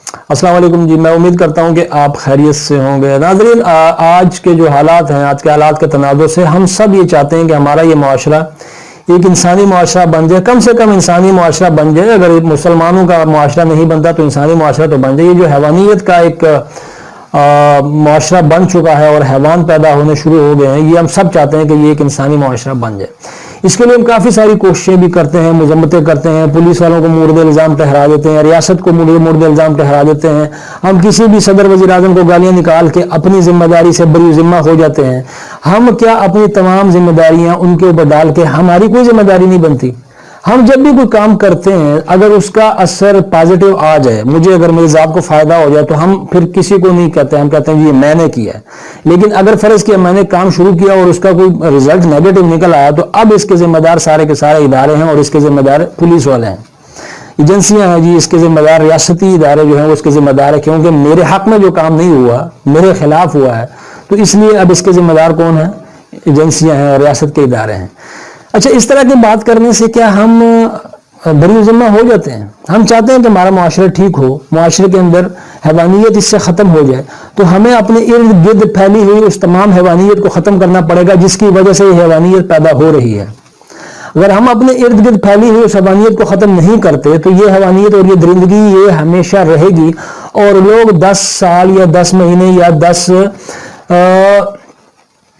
السلام علیکم جی، میں امید کرتا ہوں کہ آپ خیریت سے ہوں گے. ناظرین، آج کے جو حالات ہیں، آج کے حالات کے تناظر سے ہم سب یہ چاہتے ہیں کہ ہمارا یہ معاشرہ ایک انسانی معاشرہ بن جائے، کم سے کم انسانی معاشرہ بن جائے. اگر مسلمانوں کا معاشرہ نہیں بنتا تو انسانی معاشرہ تو بن جائے. یہ جو حیوانیت کا ایک معاشرہ بن چکا ہے اور حیوان پیدا ہونے شروع ہو گئے ہیں، یہ ہم سب چاہتے ہیں کہ یہ ایک انسانی معاشرہ بن جائے. اس کے لیے ہم کافی ساری کوششیں بھی کرتے ہیں، مذمتیں کرتے ہیں، پولیس والوں کو مورد الزام ٹھہرا دیتے ہیں، ریاست کو مورد الزام ٹھہرا دیتے ہیں. ہم کسی بھی صدر وزیر اعظم کو گالیاں نکال کے اپنی ذمہ داری سے بری ذمہ ہو جاتے ہیں. ہم کیا اپنی تمام ذمہ داریاں ان کے اوپر ڈال کے ہماری کوئی ذمہ داری نہیں بنتی؟ ہم جب بھی کوئی کام کرتے ہیں، اگر اس کا اثر پازیٹیو آ جائے، مجھے اگر میری ذات کو فائدہ ہو جائے، تو ہم پھر کسی کو نہیں کہتے، ہم کہتے ہیں یہ میں نے کیا ہے. لیکن اگر فرض کیا میں نے کام شروع کیا اور اس کا کوئی رزلٹ نیگیٹو نکل آیا، تو اب اس کے ذمہ دار سارے کے سارے ادارے ہیں اور اس کے ذمہ دار پولیس والے ہیں، ایجنسیاں ہیں جی، اس کے ذمہ دار ریاستی ادارے جو ہیں وہ اس کے ذمہ دار ہے، کیونکہ میرے حق میں جو کام نہیں ہوا، میرے خلاف ہوا ہے، تو اس لیے اب اس کے ذمہ دار کون ہیں؟ ایجنسیاں ہیں اور ریاست کے ادارے ہیں. اچھا، اس طرح کی بات کرنے سے کیا ہم بری ذمہ ہو جاتے ہیں؟ ہم چاہتے ہیں کہ ہمارا معاشرہ ٹھیک ہو، معاشرے کے اندر حیوانیت اس سے ختم ہو جائے، تو ہمیں اپنے ارد گرد پھیلی ہوئی اس تمام حیوانیت کو ختم کرنا پڑے گا جس کی وجہ سے یہ حیوانیت پیدا ہو رہی ہے. اگر ہم اپنے ارد گرد پھیلی ہوئی اس حیوانیت کو ختم نہیں کرتے تو یہ حیوانیت اور یہ درندگی یہ ہمیشہ رہے گی، اور لوگ 10 سال یا 10 مہینے یا 10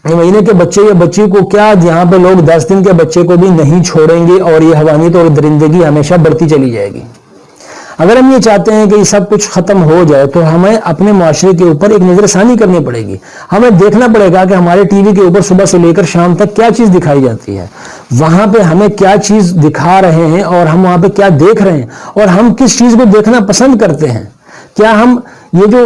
مہینے کے بچے یا بچی کو کیا، یہاں پہ لوگ 10 دن کے بچے کو بھی نہیں چھوڑیں گے، اور یہ حیوانیت اور درندگی ہمیشہ بڑھتی چلی جائے گی. اگر ہم یہ چاہتے ہیں کہ یہ سب کچھ ختم ہو جائے تو ہمیں اپنے معاشرے کے اوپر ایک نظر ثانی کرنی پڑے گی. ہمیں دیکھنا پڑے گا کہ ہمارے ٹی وی کے اوپر صبح سے لے کر شام تک کیا چیز دکھائی جاتی ہے، وہاں پہ ہمیں کیا چیز دکھا رہے ہیں اور ہم وہاں پہ کیا دیکھ رہے ہیں، اور ہم کس چیز کو دیکھنا پسند کرتے ہیں. کیا ہم یہ جو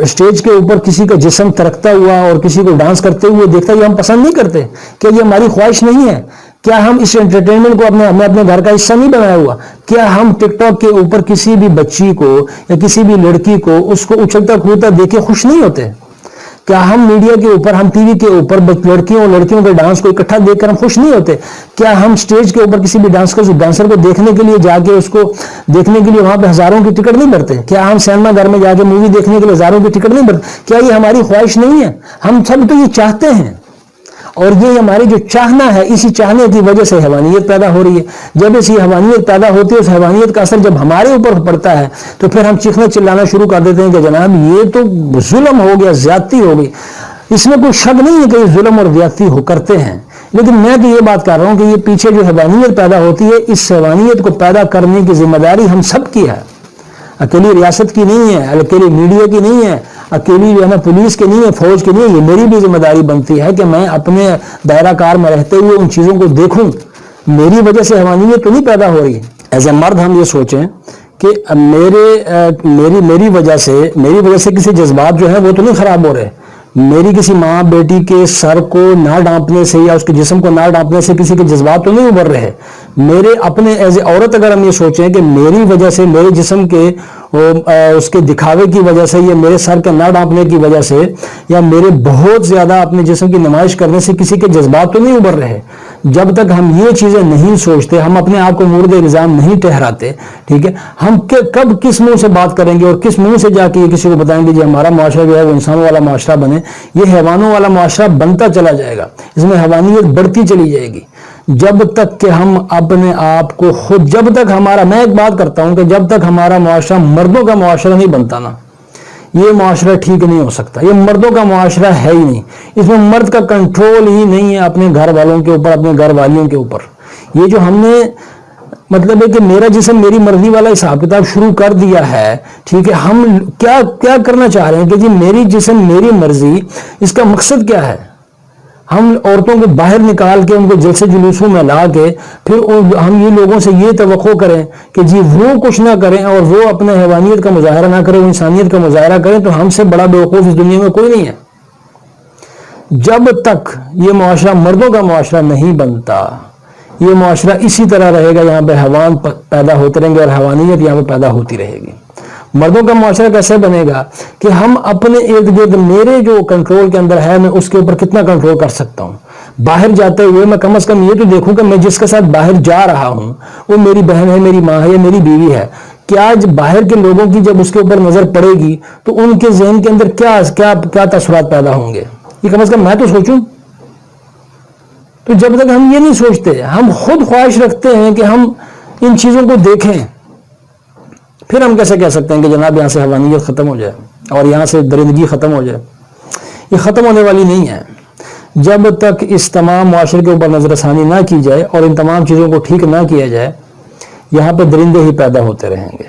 اسٹیج کے اوپر کسی کا جسم ترکتا ہوا اور کسی کو ڈانس کرتے ہوئے دیکھتا ہے، یہ ہم پسند نہیں کرتے؟ کیا یہ ہماری خواہش نہیں ہے؟ کیا ہم اس انٹرٹینمنٹ کو ہمیں اپنے گھر کا حصہ نہیں بنایا ہوا؟ کیا ہم ٹک ٹاک کے اوپر کسی بھی بچی کو یا کسی بھی لڑکی کو اس کو اچھلتا کودتا دیکھ کے خوش نہیں ہوتے؟ کیا ہم میڈیا کے اوپر، ہم ٹی وی کے اوپر لڑکیوں اور لڑکیوں کے ڈانس کو اکٹھا دیکھ کر ہم خوش نہیں ہوتے؟ کیا ہم سٹیج کے اوپر کسی بھی ڈانسر کو دیکھنے کے لیے جا کے اس کو دیکھنے کے لیے وہاں پہ ہزاروں کی ٹکٹ نہیں بھرتے؟ کیا ہم سینما گھر میں جا کے مووی دیکھنے کے لیے ہزاروں کی ٹکٹ نہیں بھرتے؟ کیا یہ ہماری خواہش نہیں ہے؟ ہم سب تو یہ چاہتے ہیں، اور یہ ہماری جو چاہنا ہے، اسی چاہنے کی وجہ سے حیوانیت پیدا ہو رہی ہے. جب اسی حیوانیت پیدا ہوتی ہے، اس حیوانیت کا اثر جب ہمارے اوپر پڑتا ہے تو پھر ہم چیخنا چلانا شروع کر دیتے ہیں کہ جناب یہ تو ظلم ہو گیا، زیادتی ہو گئی. اس میں کوئی شک نہیں ہے کہ یہ ظلم اور زیادتی کرتے ہیں، لیکن میں تو یہ بات کر رہا ہوں کہ یہ پیچھے جو حیوانیت پیدا ہوتی ہے، اس حیوانیت کو پیدا کرنے کی ذمہ داری ہم سب کی ہے. اکیلی ریاست کی نہیں ہے، اکیلی میڈیا کی نہیں ہے، اکیلی جو ہے نا پولیس کی نہیں ہے، فوج کی نہیں ہے. یہ میری بھی ذمہ داری بنتی ہے کہ میں اپنے دائرہ کار میں رہتے ہوئے ان چیزوں کو دیکھوں. میری وجہ سے حیوانیت تو نہیں پیدا ہو رہی. ایز اے مرد ہم یہ سوچیں کہ میری وجہ سے کسی جذبات جو ہیں وہ تو نہیں خراب ہو رہے. میری کسی ماں بیٹی کے سر کو نہ ڈانپنے سے یا اس کے جسم کو نہ ڈانپنے سے کسی کے جذبات تو نہیں ابھر رہے. میرے اپنے ایز اے عورت اگر ہم یہ سوچیں کہ میری وجہ سے، میرے جسم کے اس کے دکھاوے کی وجہ سے، یا میرے سر کے نہ ڈانپنے کی وجہ سے، یا میرے بہت زیادہ اپنے جسم کی نمائش کرنے سے کسی کے جذبات تو نہیں ابھر رہے. جب تک ہم یہ چیزیں نہیں سوچتے، ہم اپنے آپ کو مورد الزام نہیں ٹھہراتے، ٹھیک ہے، ہم کب کس منہ سے بات کریں گے اور کس منہ سے جا کے یہ کسی کو بتائیں گے جی ہمارا معاشرہ جو ہے وہ انسانوں والا معاشرہ بنے؟ یہ حیوانوں والا معاشرہ بنتا چلا جائے گا، اس میں حیوانیت بڑھتی چلی جائے گی. جب تک کہ ہم اپنے آپ کو خود، جب تک ہمارا، میں ایک بات کرتا ہوں کہ جب تک ہمارا معاشرہ مردوں کا معاشرہ نہیں بنتا نا، یہ معاشرہ ٹھیک نہیں ہو سکتا. یہ مردوں کا معاشرہ ہے ہی نہیں، اس میں مرد کا کنٹرول ہی نہیں ہے اپنے گھر والوں کے اوپر، اپنے گھر والیوں کے اوپر. یہ جو ہم نے مطلب ہے کہ میرا جسم میری مرضی والا حساب کتاب شروع کر دیا ہے، ٹھیک ہے، ہم کیا کرنا چاہ رہے ہیں کہ جی میری جسم میری مرضی، اس کا مقصد کیا ہے؟ ہم عورتوں کو باہر نکال کے ان کو جلسے جلوسوں میں لا کے پھر ہم یہ لوگوں سے یہ توقع کریں کہ جی وہ کچھ نہ کریں اور وہ اپنے حیوانیت کا مظاہرہ نہ کریں، وہ انسانیت کا مظاہرہ کریں، تو ہم سے بڑا بیوقوف اس دنیا میں کوئی نہیں ہے. جب تک یہ معاشرہ مردوں کا معاشرہ نہیں بنتا، یہ معاشرہ اسی طرح رہے گا، یہاں پہ حیوان پیدا ہوتے رہیں گے اور حیوانیت یہاں پہ پیدا ہوتی رہے گی. مردوں کا معاشرہ کیسے بنے گا کہ ہم اپنے ارد گرد، میرے جو کنٹرول کے اندر ہے میں اس کے اوپر کتنا کنٹرول کر سکتا ہوں. باہر جاتے ہوئے میں کم از کم یہ تو دیکھوں کہ میں جس کے ساتھ باہر جا رہا ہوں وہ میری بہن ہے، میری ماں ہے یا میری بیوی ہے. کیا باہر کے لوگوں کی جب اس کے اوپر نظر پڑے گی تو ان کے ذہن کے اندر کیا تاثرات پیدا ہوں گے، یہ کم از کم میں تو سوچوں۔ تو جب تک ہم یہ نہیں سوچتے، ہم خود خواہش رکھتے ہیں کہ ہم ان چیزوں کو دیکھیں، پھر ہم کیسے کہہ سکتے ہیں کہ جناب یہاں سے حیوانیت ختم ہو جائے اور یہاں سے درندگی ختم ہو جائے؟ یہ ختم ہونے والی نہیں ہے جب تک اس تمام معاشرے کے اوپر نظر ثانی نہ کی جائے اور ان تمام چیزوں کو ٹھیک نہ کیا جائے، یہاں پہ درندے ہی پیدا ہوتے رہیں گے۔